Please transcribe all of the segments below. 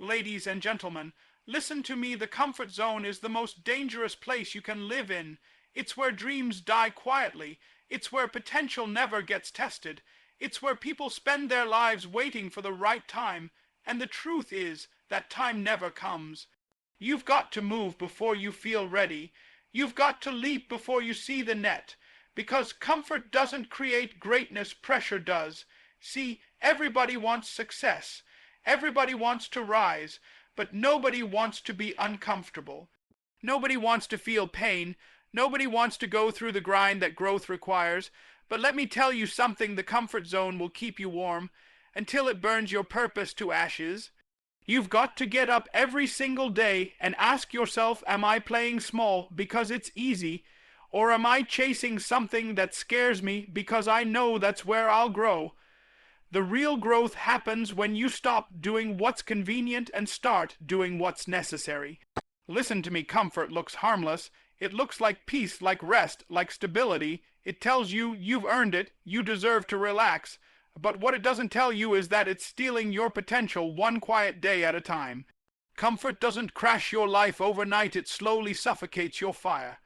Ladies and gentlemen, listen to me. The comfort zone is the most dangerous place you can live in. It's where dreams die quietly. It's where potential never gets tested. It's where people spend their lives waiting for the right time. And the truth is that time never comes. You've got to move before you feel ready. You've got to leap before you see the net. Because comfort doesn't create greatness, pressure does. See, everybody wants success. Everybody wants to rise, but nobody wants to be uncomfortable. Nobody wants to feel pain. Nobody wants to go through the grind that growth requires. But let me tell you something, the comfort zone will keep you warm until it burns your purpose to ashes. You've got to get up every single day and ask yourself, am I playing small because it's easy? Or am I chasing something that scares me because I know that's where I'll grow? The real growth happens when you stop doing what's convenient and start doing what's necessary. Listen to me, comfort looks harmless. It looks like peace, like rest, like stability. It tells you you've earned it, you deserve to relax. But what it doesn't tell you is that it's stealing your potential one quiet day at a time. Comfort doesn't crash your life overnight, it slowly suffocates your fire.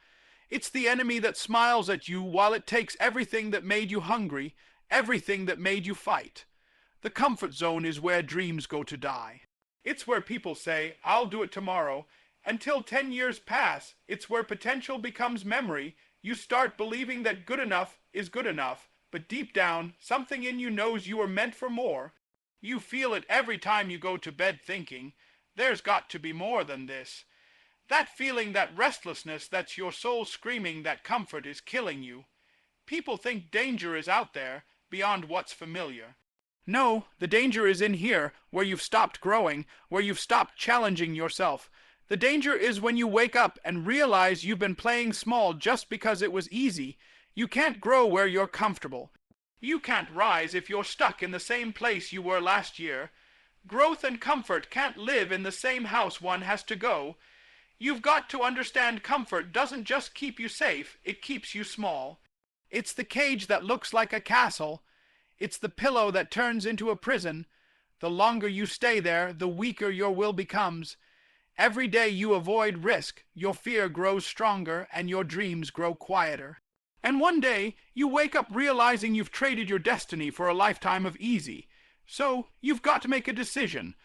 It's the enemy that smiles at you while it takes everything that made you hungry, everything that made you fight. The comfort zone is where dreams go to die. It's where people say, I'll do it tomorrow. Until 10 years pass, it's where potential becomes memory. You start believing that good enough is good enough, but deep down, something in you knows you are meant for more. You feel it every time you go to bed thinking, there's got to be more than this. That feeling, that restlessness, that's your soul screaming that comfort is killing you. People think danger is out there, beyond what's familiar. No, the danger is in here, where you've stopped growing, where you've stopped challenging yourself. The danger is when you wake up and realize you've been playing small just because it was easy. You can't grow where you're comfortable. You can't rise if you're stuck in the same place you were last year. Growth and comfort can't live in the same house one has to go. You've got to understand comfort doesn't just keep you safe, it keeps you small. It's the cage that looks like a castle. It's the pillow that turns into a prison. The longer you stay there, the weaker your will becomes. Every day you avoid risk, your fear grows stronger and your dreams grow quieter. And one day, you wake up realizing you've traded your destiny for a lifetime of easy. So, you've got to make a decision.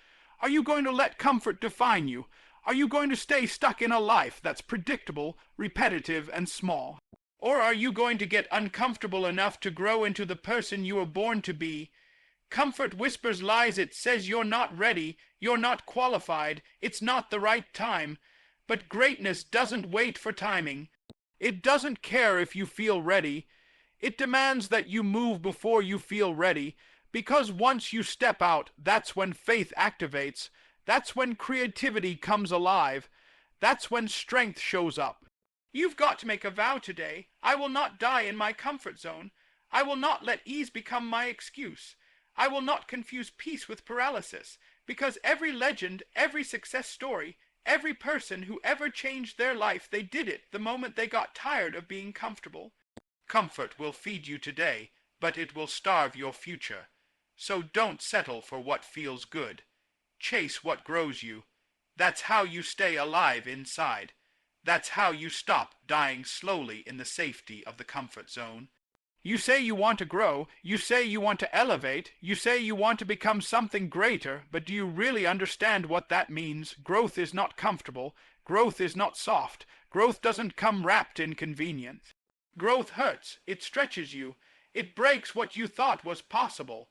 Are you going to let comfort define you? Are you going to stay stuck in a life that's predictable, repetitive, and small? Or are you going to get uncomfortable enough to grow into the person you were born to be? Comfort whispers lies. It says you're not ready, you're not qualified, it's not the right time. But greatness doesn't wait for timing. It doesn't care if you feel ready. It demands that you move before you feel ready, because once you step out, that's when faith activates. That's when creativity comes alive. That's when strength shows up. You've got to make a vow today. I will not die in my comfort zone. I will not let ease become my excuse. I will not confuse peace with paralysis, because every legend, every success story, every person who ever changed their life, they did it the moment they got tired of being comfortable. Comfort will feed you today, but it will starve your future. So don't settle for what feels good. Chase what grows you. That's how you stay alive inside. That's how you stop dying slowly in the safety of the comfort zone. You say you want to grow, you say you want to elevate, you say you want to become something greater, but do you really understand what that means? Growth is not comfortable. Growth is not soft. Growth doesn't come wrapped in convenience. Growth hurts. It stretches you. It breaks what you thought was possible.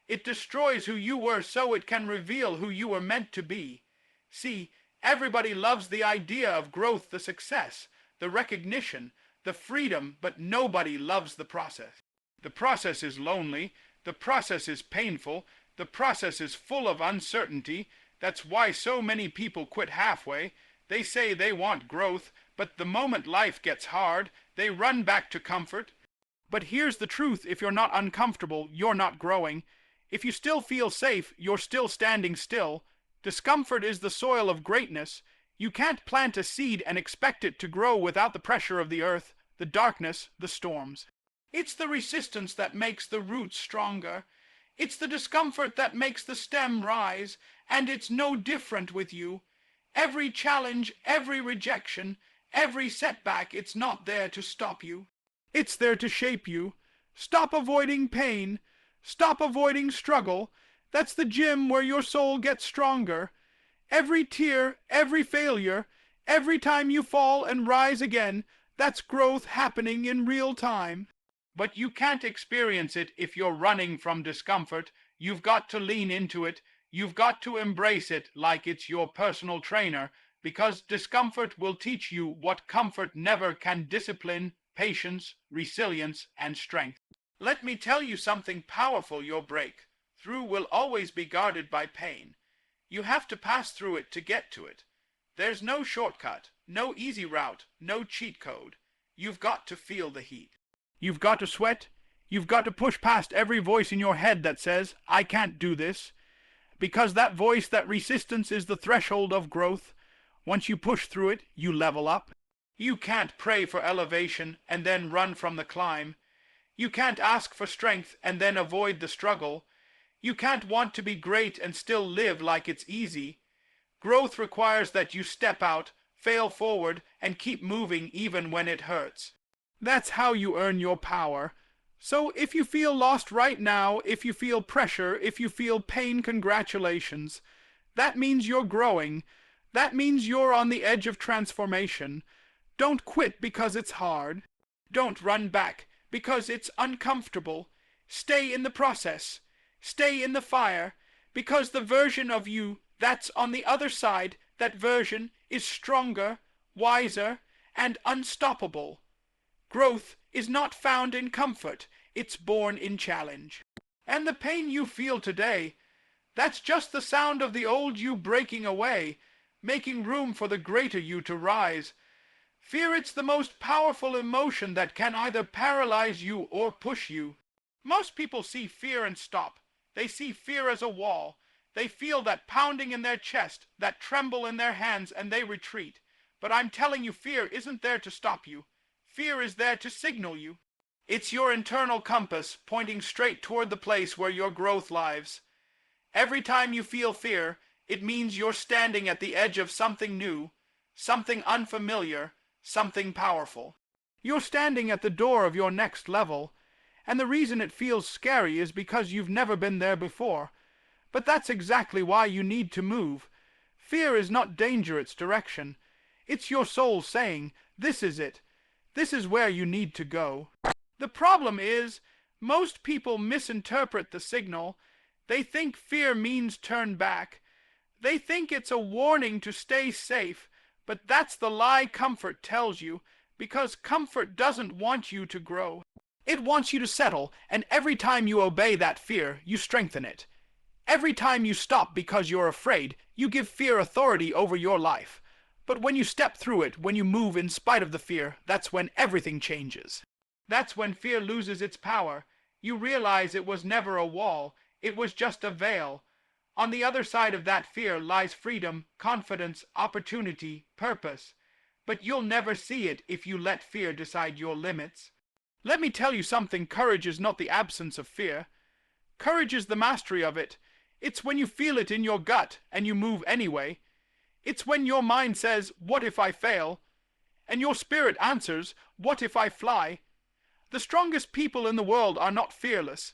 It destroys who you were so it can reveal who you were meant to be. See, everybody loves the idea of growth, the success, the recognition, the freedom, but nobody loves the process. The process is lonely. The process is painful. The process is full of uncertainty. That's why so many people quit halfway. They say they want growth, but the moment life gets hard, they run back to comfort. But here's the truth. If you're not uncomfortable, you're not growing. If you still feel safe, you're still standing still. Discomfort is the soil of greatness. You can't plant a seed and expect it to grow without the pressure of the earth, the darkness, the storms. It's the resistance that makes the roots stronger. It's the discomfort that makes the stem rise, and it's no different with you. Every challenge, every rejection, every setback, it's not there to stop you. It's there to shape you. Stop avoiding pain. Stop avoiding struggle. That's the gym where your soul gets stronger. Every tear, every failure, every time you fall and rise again, that's growth happening in real time. But you can't experience it if you're running from discomfort. You've got to lean into it. You've got to embrace it like it's your personal trainer, because discomfort will teach you what comfort never can: discipline, patience, resilience, and strength. Let me tell you something powerful you'll break through will always be guarded by pain. You have to pass through it to get to it. There's no shortcut, no easy route, no cheat code. You've got to feel the heat. You've got to sweat. You've got to push past every voice in your head that says, I can't do this. Because that voice, that resistance, is the threshold of growth. Once you push through it, you level up. You can't pray for elevation and then run from the climb. You can't ask for strength and then avoid the struggle. You can't want to be great and still live like it's easy. Growth requires that you step out, fail forward, and keep moving even when it hurts. That's how you earn your power. So if you feel lost right now, if you feel pressure, if you feel pain, congratulations. That means you're growing. That means you're on the edge of transformation. Don't quit because it's hard. Don't run back because it's uncomfortable. Stay in the process. Stay in the fire, because the version of you that's on the other side, that version is stronger, wiser, and unstoppable. Growth is not found in comfort, it's born in challenge. And the pain you feel today, that's just the sound of the old you breaking away, making room for the greater you to rise. Fear, it's the most powerful emotion that can either paralyze you or push you. Most people see fear and stop. They see fear as a wall. They feel that pounding in their chest, that tremble in their hands, and they retreat. But I'm telling you, fear isn't there to stop you. Fear is there to signal you. It's your internal compass pointing straight toward the place where your growth lies. Every time you feel fear, it means you're standing at the edge of something new, something unfamiliar, something powerful. You're standing at the door of your next level, and the reason it feels scary is because you've never been there before. But that's exactly why you need to move. Fear is not danger, it's direction. It's your soul saying, this is it. This is where you need to go. The problem is, most people misinterpret the signal. They think fear means turn back. They think it's a warning to stay safe, but that's the lie comfort tells you, because comfort doesn't want you to grow. It wants you to settle, and every time you obey that fear, you strengthen it. Every time you stop because you're afraid, you give fear authority over your life. But when you step through it, when you move in spite of the fear, that's when everything changes. That's when fear loses its power. You realize it was never a wall, it was just a veil. On the other side of that fear lies freedom, confidence, opportunity, purpose. But you'll never see it if you let fear decide your limits. Let me tell you something, courage is not the absence of fear. Courage is the mastery of it. It's when you feel it in your gut and you move anyway. It's when your mind says, what if I fail? And your spirit answers, what if I fly? The strongest people in the world are not fearless.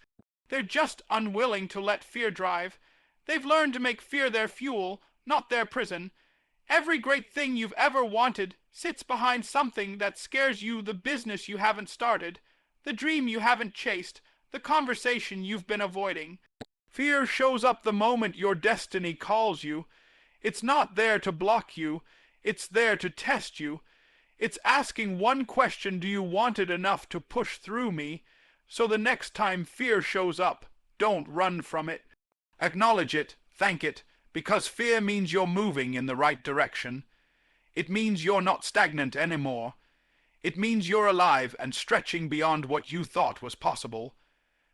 They're just unwilling to let fear drive. They've learned to make fear their fuel, not their prison. Every great thing you've ever wanted sits behind something that scares you: the business you haven't started, the dream you haven't chased, the conversation you've been avoiding. Fear shows up the moment your destiny calls you. It's not there to block you, it's there to test you. It's asking one question: do you want it enough to push through me? So the next time fear shows up, don't run from it. Acknowledge it, thank it, because fear means you're moving in the right direction. It means you're not stagnant anymore. It means you're alive and stretching beyond what you thought was possible.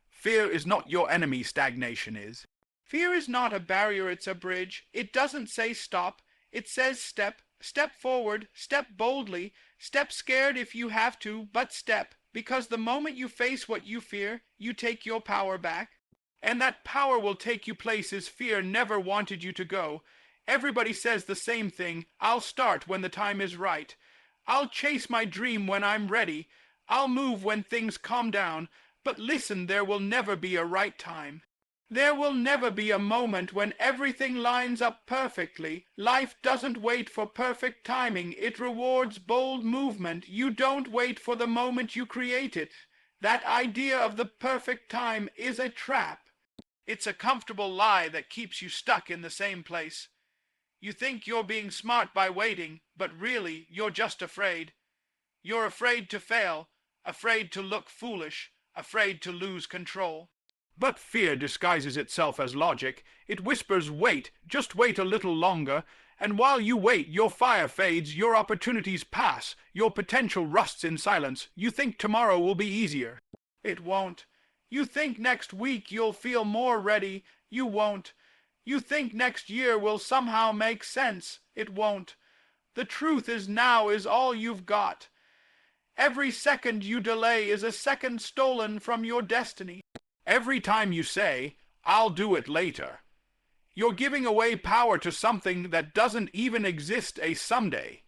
Fear is not your enemy, stagnation is. Fear is not a barrier, it's a bridge. It doesn't say stop, it says step. Step forward, step boldly, step scared if you have to, but step, because the moment you face what you fear, you take your power back. And that power will take you places fear never wanted you to go. Everybody says the same thing. I'll start when the time is right. I'll chase my dream when I'm ready. I'll move when things calm down. But listen, there will never be a right time. There will never be a moment when everything lines up perfectly. Life doesn't wait for perfect timing. It rewards bold movement. You don't wait for the moment, you create it. That idea of the perfect time is a trap. It's a comfortable lie that keeps you stuck in the same place. You think you're being smart by waiting, but really you're just afraid. You're afraid to fail, afraid to look foolish, afraid to lose control. But fear disguises itself as logic. It whispers, wait, just wait a little longer, and while you wait, your fire fades, your opportunities pass, your potential rusts in silence. You think tomorrow will be easier. It won't. You think next week you'll feel more ready. You won't. You think next year will somehow make sense. It won't. The truth is now is all you've got. Every second you delay is a second stolen from your destiny. Every time you say, I'll do it later, you're giving away power to something that doesn't even exist, a someday,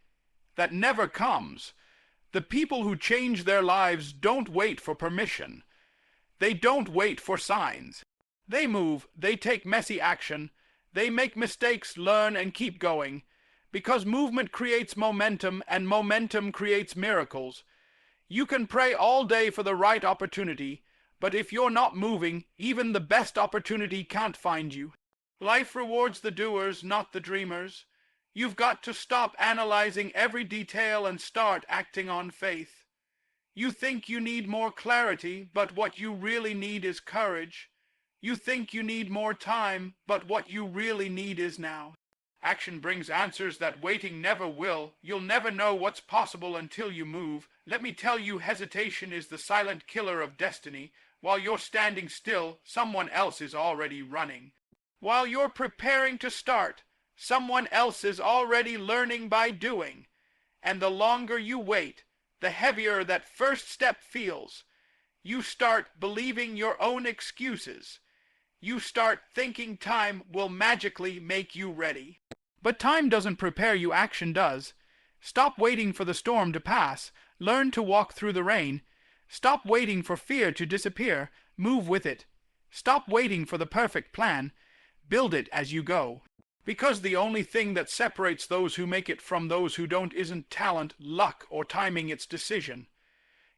that never comes. The people who change their lives don't wait for permission. They don't wait for signs. They move, they take messy action, they make mistakes, learn, and keep going, because movement creates momentum, and momentum creates miracles. You can pray all day for the right opportunity, but if you're not moving, even the best opportunity can't find you. Life rewards the doers, not the dreamers. You've got to stop analyzing every detail and start acting on faith. You think you need more clarity, but what you really need is courage. You think you need more time, but what you really need is now. Action brings answers that waiting never will. You'll never know what's possible until you move. Let me tell you, hesitation is the silent killer of destiny. While you're standing still, someone else is already running. While you're preparing to start, someone else is already learning by doing. And the longer you wait, the heavier that first step feels. You start believing your own excuses. You start thinking time will magically make you ready. But time doesn't prepare you, action does. Stop waiting for the storm to pass. Learn to walk through the rain. Stop waiting for fear to disappear. Move with it. Stop waiting for the perfect plan. Build it as you go. Because the only thing that separates those who make it from those who don't isn't talent, luck, or timing, it's decision.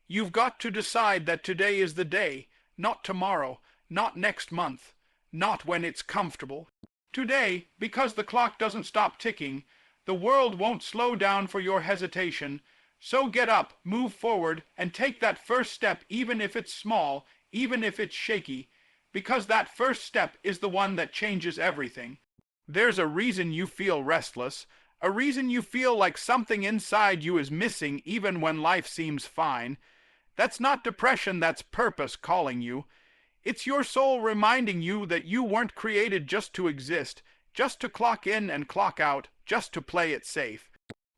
You've got to decide that today is the day, not tomorrow, not next month, not when it's comfortable. Today, because the clock doesn't stop ticking, the world won't slow down for your hesitation. So get up, move forward, and take that first step, even if it's small, even if it's shaky, because that first step is the one that changes everything. There's a reason you feel restless, a reason you feel like something inside you is missing even when life seems fine. That's not depression, that's purpose calling you. It's your soul reminding you that you weren't created just to exist, just to clock in and clock out, just to play it safe.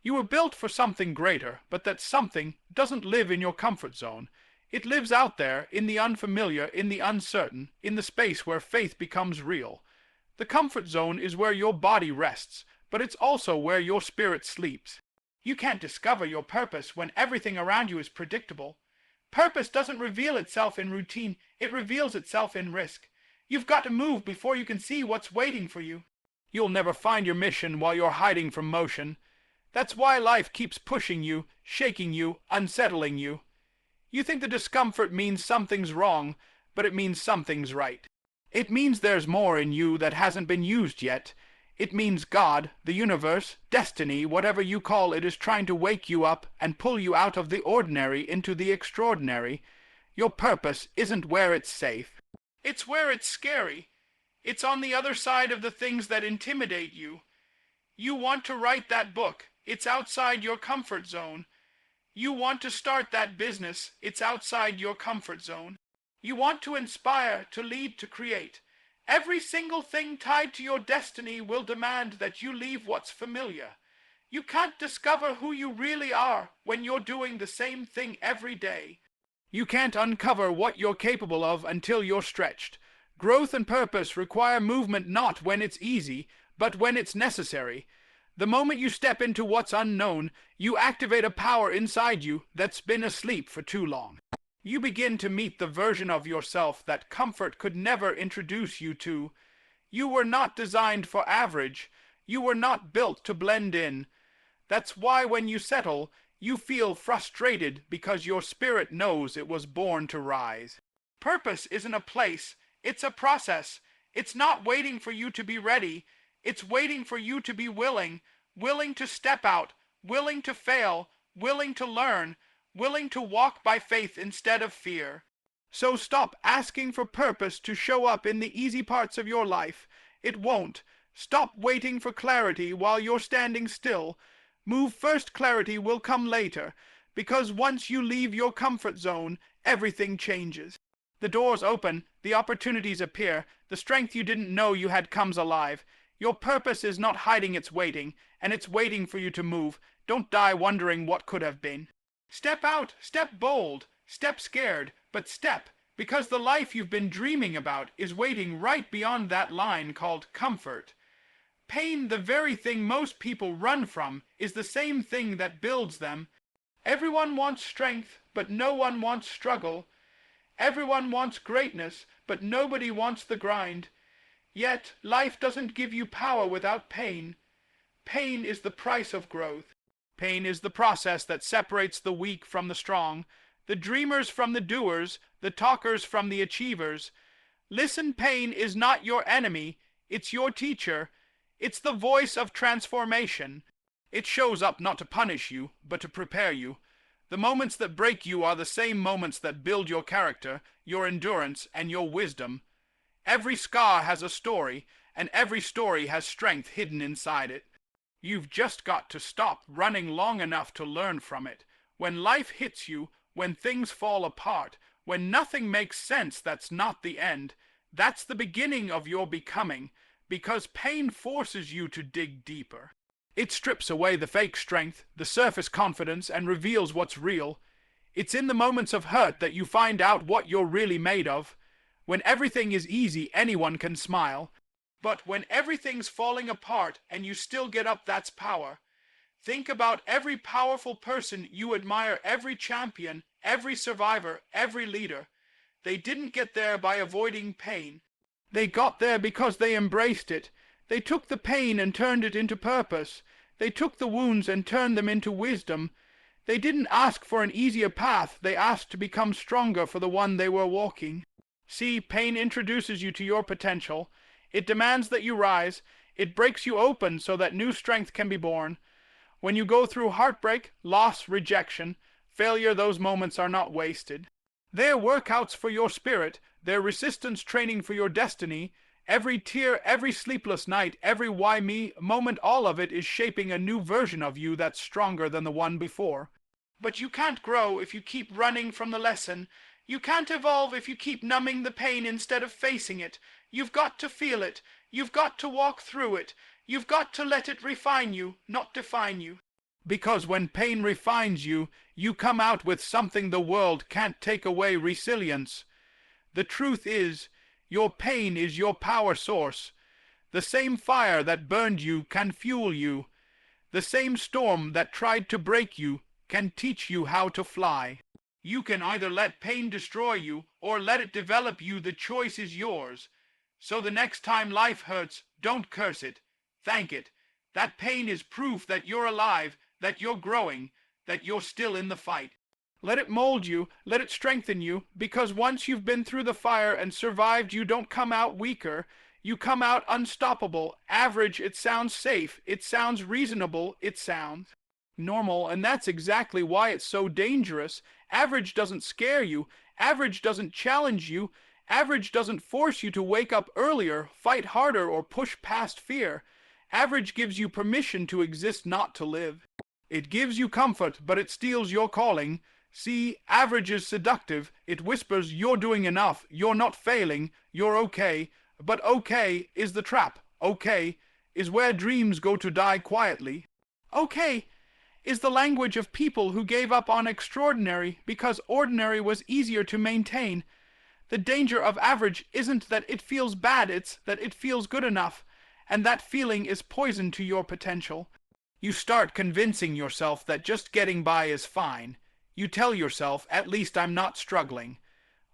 You were built for something greater, but that something doesn't live in your comfort zone. It lives out there, in the unfamiliar, in the uncertain, in the space where faith becomes real. The comfort zone is where your body rests, but it's also where your spirit sleeps. You can't discover your purpose when everything around you is predictable. Purpose doesn't reveal itself in routine, it reveals itself in risk. You've got to move before you can see what's waiting for you. You'll never find your mission while you're hiding from motion. That's why life keeps pushing you, shaking you, unsettling you. You think the discomfort means something's wrong, but it means something's right. It means there's more in you that hasn't been used yet. It means God, the universe, destiny, whatever you call it, is trying to wake you up and pull you out of the ordinary into the extraordinary. Your purpose isn't where it's safe. It's where it's scary. It's on the other side of the things that intimidate you. You want to write that book. It's outside your comfort zone. You want to start that business. It's outside your comfort zone. You want to inspire, to lead, to create. Every single thing tied to your destiny will demand that you leave what's familiar. You can't discover who you really are when you're doing the same thing every day. You can't uncover what you're capable of until you're stretched. Growth and purpose require movement not when it's easy, but when it's necessary. The moment you step into what's unknown, you activate a power inside you that's been asleep for too long. You begin to meet the version of yourself that comfort could never introduce you to. You were not designed for average. You were not built to blend in. That's why when you settle, you feel frustrated because your spirit knows it was born to rise. Purpose isn't a place, it's a process. It's not waiting for you to be ready. It's waiting for you to be willing, willing to step out, willing to fail, willing to learn, willing to walk by faith instead of fear. So stop asking for purpose to show up in the easy parts of your life. It won't. Stop waiting for clarity while you're standing still. Move first, clarity will come later, because once you leave your comfort zone, everything changes. The doors open, the opportunities appear, the strength you didn't know you had comes alive. Your purpose is not hiding, it's waiting, and it's waiting for you to move. Don't die wondering what could have been. Step out, step bold, step scared, but step, because the life you've been dreaming about is waiting right beyond that line called comfort. Pain, the very thing most people run from, is the same thing that builds them. Everyone wants strength, but no one wants struggle. Everyone wants greatness, but nobody wants the grind. Yet, life doesn't give you power without pain. Pain is the price of growth. Pain is the process that separates the weak from the strong, the dreamers from the doers, the talkers from the achievers. Listen, pain is not your enemy, it's your teacher. It's the voice of transformation. It shows up not to punish you, but to prepare you. The moments that break you are the same moments that build your character, your endurance, and your wisdom. Every scar has a story, and every story has strength hidden inside it. You've just got to stop running long enough to learn from it. When life hits you, when things fall apart, when nothing makes sense, that's not the end. That's the beginning of your becoming, because pain forces you to dig deeper. It strips away the fake strength, the surface confidence, and reveals what's real. It's in the moments of hurt that you find out what you're really made of. When everything is easy, anyone can smile. But when everything's falling apart and you still get up, that's power. Think about every powerful person you admire, every champion, every survivor, every leader. They didn't get there by avoiding pain. They got there because they embraced it. They took the pain and turned it into purpose. They took the wounds and turned them into wisdom. They didn't ask for an easier path. They asked to become stronger for the one they were walking. See, pain introduces you to your potential. It demands that you rise. It breaks you open so that new strength can be born. When you go through heartbreak, loss, rejection, failure, those moments are not wasted. They're workouts for your spirit. They're resistance training for your destiny. Every tear, every sleepless night, every why me moment, all of it is shaping a new version of you that's stronger than the one before. But you can't grow if you keep running from the lesson. You can't evolve if you keep numbing the pain instead of facing it. You've got to feel it. You've got to walk through it. You've got to let it refine you, not define you. Because when pain refines you, you come out with something the world can't take away: resilience. The truth is, your pain is your power source. The same fire that burned you can fuel you. The same storm that tried to break you can teach you how to fly. You can either let pain destroy you or let it develop you. The choice is yours. So the next time life hurts, don't curse it. Thank it. That pain is proof that you're alive, that you're growing, that you're still in the fight. Let it mold you, let it strengthen you, because once you've been through the fire and survived, you don't come out weaker. You come out unstoppable. Average, it sounds safe. It sounds reasonable. It sounds normal, and that's exactly why it's so dangerous. Average doesn't scare you. Average doesn't challenge you. Average doesn't force you to wake up earlier, fight harder, or push past fear. Average gives you permission to exist, not to live. It gives you comfort, but it steals your calling. See, average is seductive. It whispers you're doing enough, you're not failing, you're okay. But okay is the trap. Okay is where dreams go to die quietly. Okay is the language of people who gave up on extraordinary because ordinary was easier to maintain. The danger of average isn't that it feels bad, it's that it feels good enough, and that feeling is poison to your potential. You start convincing yourself that just getting by is fine. You tell yourself, at least I'm not struggling.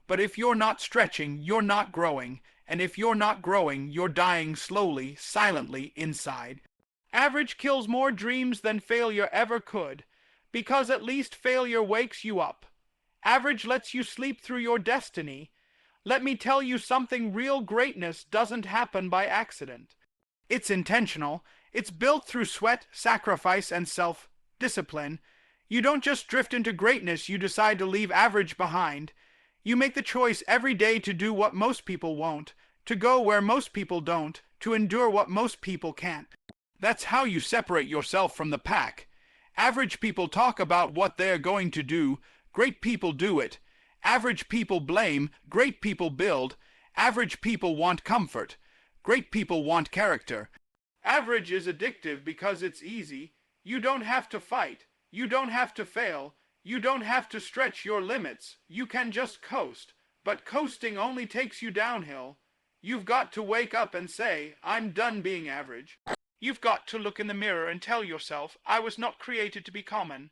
But if you're not stretching, you're not growing, and if you're not growing, you're dying slowly, silently inside. Average kills more dreams than failure ever could, because at least failure wakes you up. Average lets you sleep through your destiny. Let me tell you something, real greatness doesn't happen by accident. It's intentional. It's built through sweat, sacrifice, and self-discipline. You don't just drift into greatness, you decide to leave average behind. You make the choice every day to do what most people won't, to go where most people don't, to endure what most people can't. That's how you separate yourself from the pack. Average people talk about what they're going to do. Great people do it. Average people blame. Great people build. Average people want comfort. Great people want character. Average is addictive because it's easy. You don't have to fight. You don't have to fail. You don't have to stretch your limits. You can just coast. But coasting only takes you downhill. You've got to wake up and say, I'm done being average. You've got to look in the mirror and tell yourself, I was not created to be common.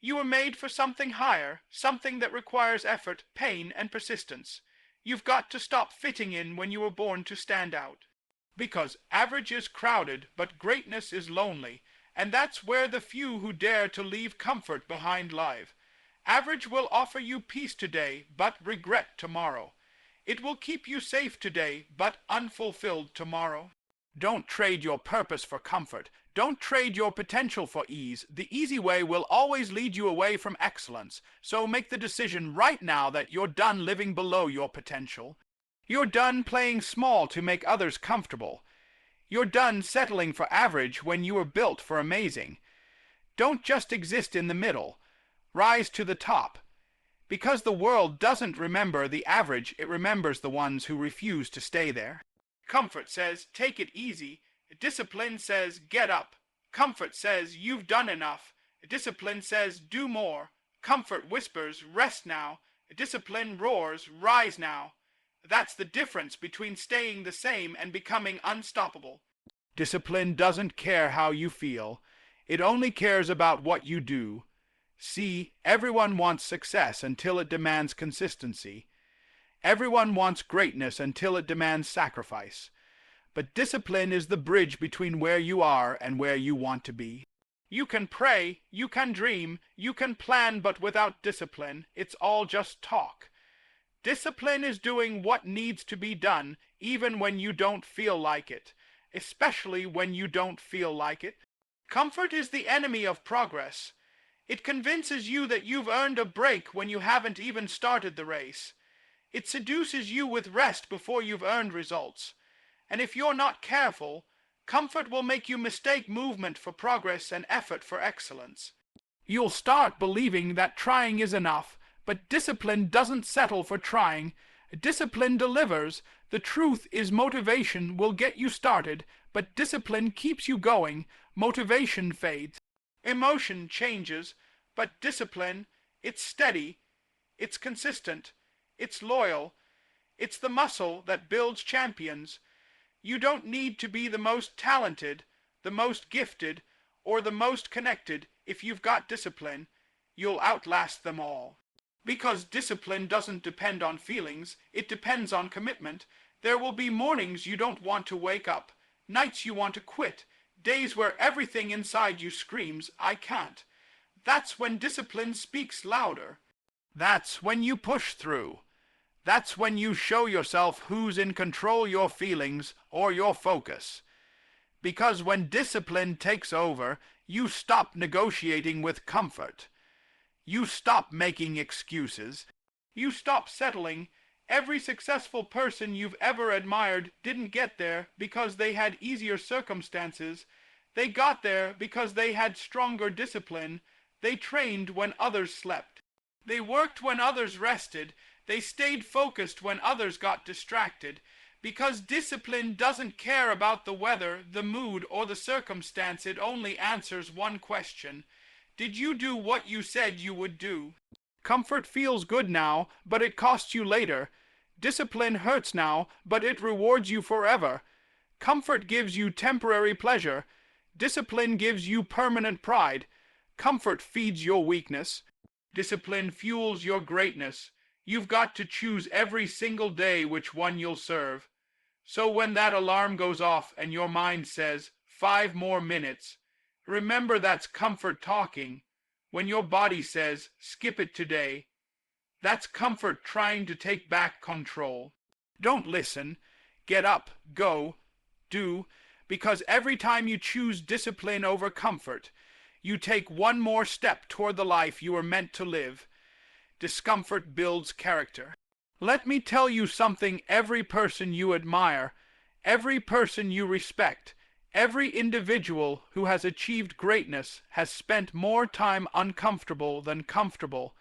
You were made for something higher, something that requires effort, pain, and persistence. You've got to stop fitting in when you were born to stand out. Because average is crowded, but greatness is lonely, and that's where the few who dare to leave comfort behind live. Average will offer you peace today, but regret tomorrow. It will keep you safe today, but unfulfilled tomorrow. Don't trade your purpose for comfort. Don't trade your potential for ease. The easy way will always lead you away from excellence. So make the decision right now that you're done living below your potential. You're done playing small to make others comfortable. You're done settling for average when you were built for amazing. Don't just exist in the middle. Rise to the top. Because the world doesn't remember the average, it remembers the ones who refuse to stay there. Comfort says, take it easy. Discipline says, get up. Comfort says, you've done enough. Discipline says, do more. Comfort whispers, rest now. Discipline roars, rise now. That's the difference between staying the same and becoming unstoppable. Discipline doesn't care how you feel. It only cares about what you do. See, everyone wants success until it demands consistency. Everyone wants greatness until it demands sacrifice. But discipline is the bridge between where you are and where you want to be. You can pray, you can dream, you can plan, but without discipline, it's all just talk. Discipline is doing what needs to be done, even when you don't feel like it, especially when you don't feel like it. Comfort is the enemy of progress. It convinces you that you've earned a break when you haven't even started the race. It seduces you with rest before you've earned results. And if you're not careful, comfort will make you mistake movement for progress and effort for excellence. You'll start believing that trying is enough, but discipline doesn't settle for trying. Discipline delivers. The truth is motivation will get you started, but discipline keeps you going. Motivation fades. Emotion changes, but discipline, it's steady, it's consistent, it's loyal, it's the muscle that builds champions. You don't need to be the most talented, the most gifted, or the most connected. If you've got discipline, you'll outlast them all. Because discipline doesn't depend on feelings, it depends on commitment. There will be mornings you don't want to wake up, nights you want to quit, days where everything inside you screams, I can't. That's when discipline speaks louder. That's when you push through. That's when you show yourself who's in control, your feelings or your focus. Because when discipline takes over, you stop negotiating with comfort. You stop making excuses. You stop settling. Every successful person you've ever admired didn't get there because they had easier circumstances. They got there because they had stronger discipline. They trained when others slept. They worked when others rested. They stayed focused when others got distracted. Because discipline doesn't care about the weather, the mood, or the circumstance. It only answers one question. Did you do what you said you would do? Comfort feels good now, but it costs you later. Discipline hurts now, but it rewards you forever. Comfort gives you temporary pleasure. Discipline gives you permanent pride. Comfort feeds your weakness. Discipline fuels your greatness. You've got to choose every single day which one you'll serve. So when that alarm goes off and your mind says, 5 more minutes, remember that's comfort talking. When your body says, skip it today, that's comfort trying to take back control. Don't listen. Get up, go, do, because every time you choose discipline over comfort, you take one more step toward the life you were meant to live. Discomfort builds character. Let me tell you something: every person you admire, every person you respect, every individual who has achieved greatness has spent more time uncomfortable than comfortable.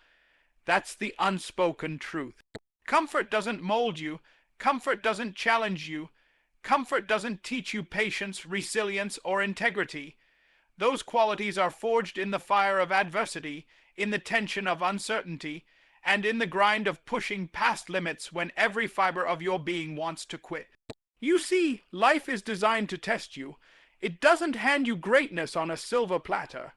That's the unspoken truth. Comfort doesn't mold you. Comfort doesn't challenge you. Comfort doesn't teach you patience, resilience, or integrity. Those qualities are forged in the fire of adversity, in the tension of uncertainty, and in the grind of pushing past limits when every fiber of your being wants to quit. You see, life is designed to test you. It doesn't hand you greatness on a silver platter.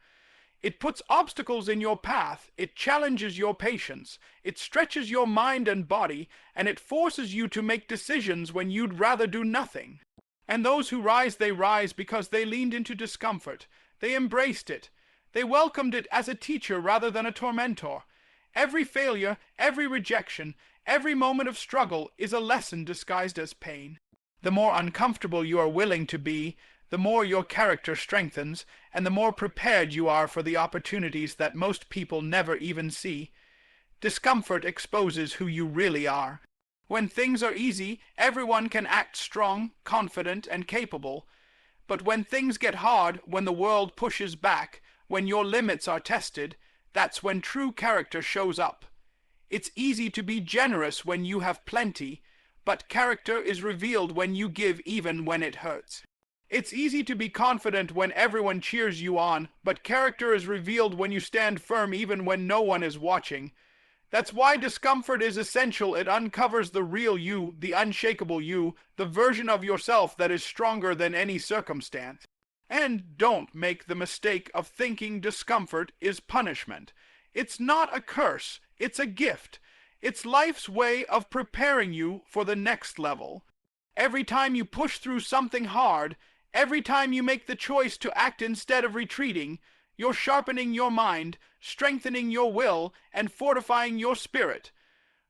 It puts obstacles in your path, it challenges your patience, it stretches your mind and body, and it forces you to make decisions when you'd rather do nothing. And those who rise, they rise because they leaned into discomfort. They embraced it. They welcomed it as a teacher rather than a tormentor. Every failure, every rejection, every moment of struggle is a lesson disguised as pain. The more uncomfortable you are willing to be, the more your character strengthens, and the more prepared you are for the opportunities that most people never even see. Discomfort exposes who you really are. When things are easy, everyone can act strong, confident, and capable. But when things get hard, when the world pushes back, when your limits are tested, that's when true character shows up. It's easy to be generous when you have plenty, but character is revealed when you give even when it hurts. It's easy to be confident when everyone cheers you on, but character is revealed when you stand firm even when no one is watching. That's why discomfort is essential. It uncovers the real you, the unshakable you, the version of yourself that is stronger than any circumstance. And don't make the mistake of thinking discomfort is punishment. It's not a curse, it's a gift. It's life's way of preparing you for the next level. Every time you push through something hard, every time you make the choice to act instead of retreating, you're sharpening your mind, strengthening your will, and fortifying your spirit.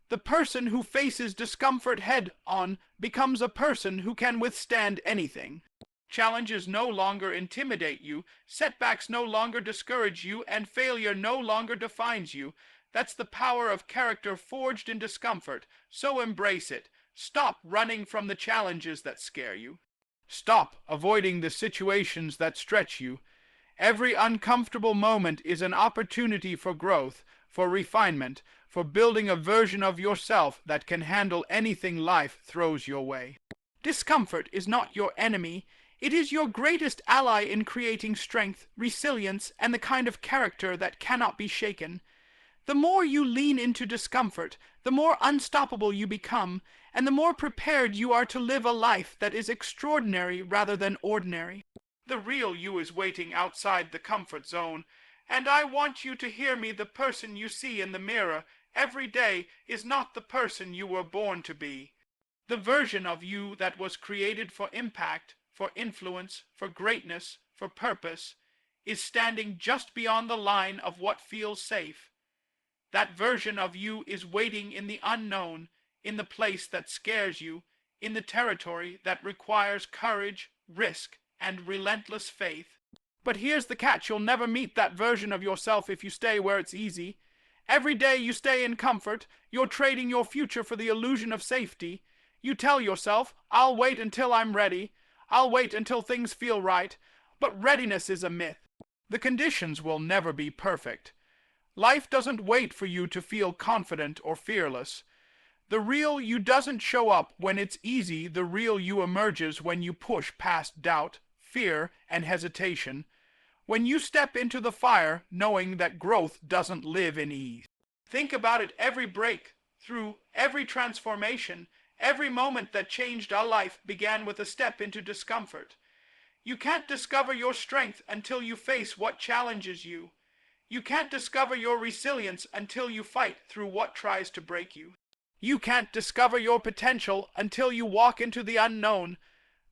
The person who faces discomfort head-on becomes a person who can withstand anything. Challenges no longer intimidate you, setbacks no longer discourage you, and failure no longer defines you. That's the power of character forged in discomfort, so embrace it. Stop running from the challenges that scare you. Stop avoiding the situations that stretch you. Every uncomfortable moment is an opportunity for growth, for refinement, for building a version of yourself that can handle anything life throws your way. Discomfort is not your enemy. It is your greatest ally in creating strength, resilience, and the kind of character that cannot be shaken. The more you lean into discomfort, the more unstoppable you become, and the more prepared you are to live a life that is extraordinary rather than ordinary. The real you is waiting outside the comfort zone, and I want you to hear me. The person you see in the mirror every day is not the person you were born to be. The version of you that was created for impact, for influence, for greatness, for purpose, is standing just beyond the line of what feels safe. That version of you is waiting in the unknown, in the place that scares you, in the territory that requires courage, risk, and relentless faith. But here's the catch: you'll never meet that version of yourself if you stay where it's easy. Every day you stay in comfort, you're trading your future for the illusion of safety. You tell yourself, I'll wait until I'm ready. I'll wait until things feel right. But readiness is a myth. The conditions will never be perfect. Life doesn't wait for you to feel confident or fearless. The real you doesn't show up when it's easy. The real you emerges when you push past doubt, fear, and hesitation. When you step into the fire knowing that growth doesn't live in ease. Think about it every break. through every transformation, every moment that changed our life began with a step into discomfort. You can't discover your strength until you face what challenges you. You can't discover your resilience until you fight through what tries to break you. You can't discover your potential until you walk into the unknown.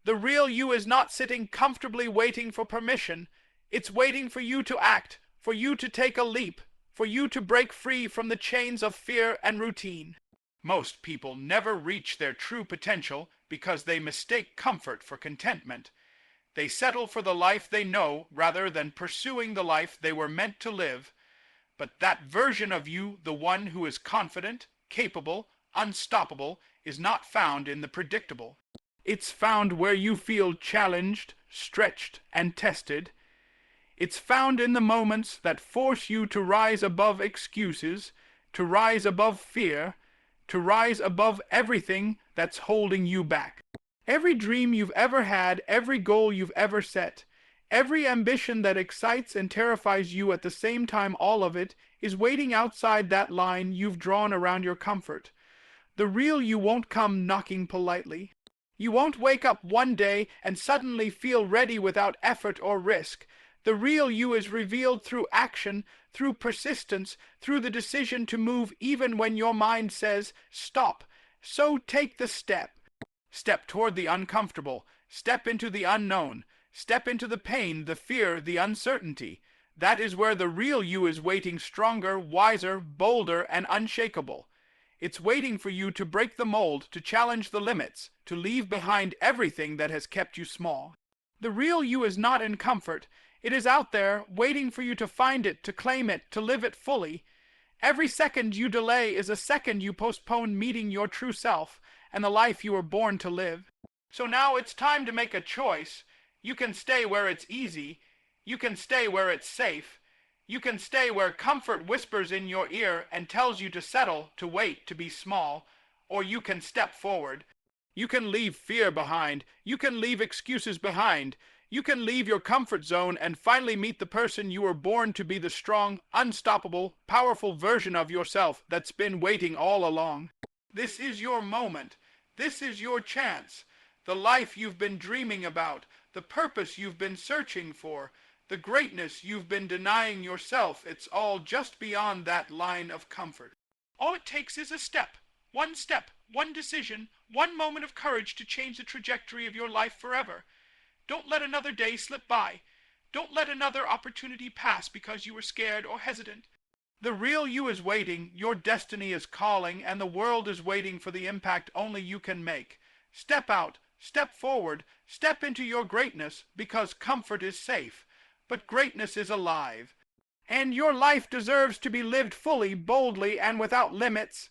The real you is not sitting comfortably waiting for permission. It's waiting for you to act, for you to take a leap, for you to break free from the chains of fear and routine. Most people never reach their true potential because they mistake comfort for contentment. They settle for the life they know rather than pursuing the life they were meant to live. But that version of you, the one who is confident, capable, unstoppable, is not found in the predictable. It's found where you feel challenged, stretched, and tested. It's found in the moments that force you to rise above excuses, to rise above fear, to rise above everything that's holding you back. Every dream you've ever had, every goal you've ever set, every ambition that excites and terrifies you at the same time, all of it is waiting outside that line you've drawn around your comfort. The real you won't come knocking politely. You won't wake up one day and suddenly feel ready without effort or risk. The real you is revealed through action, through persistence, through the decision to move even when your mind says, stop. So take the step. Step toward the uncomfortable. Step into the unknown. Step into the pain, the fear, the uncertainty. That is where the real you is waiting, stronger, wiser, bolder, and unshakable. It's waiting for you to break the mold, to challenge the limits, to leave behind everything that has kept you small. The real you is not in comfort. It is out there, waiting for you to find it, to claim it, to live it fully. Every second you delay is a second you postpone meeting your true self and the life you were born to live. So now it's time to make a choice. You can stay where it's easy. You can stay where it's safe. You can stay where comfort whispers in your ear and tells you to settle, to wait, to be small. Or you can step forward. You can leave fear behind. You can leave excuses behind. You can leave your comfort zone and finally meet the person you were born to be, the strong, unstoppable, powerful version of yourself that's been waiting all along. This is your moment. This is your chance. The life you've been dreaming about, the purpose you've been searching for, the greatness you've been denying yourself, it's all just beyond that line of comfort. All it takes is a step, one decision, one moment of courage to change the trajectory of your life forever. Don't let another day slip by. Don't let another opportunity pass because you were scared or hesitant. The real you is waiting, your destiny is calling, and the world is waiting for the impact only you can make. Step out, step forward, step into your greatness, because comfort is safe, but greatness is alive. And your life deserves to be lived fully, boldly, and without limits.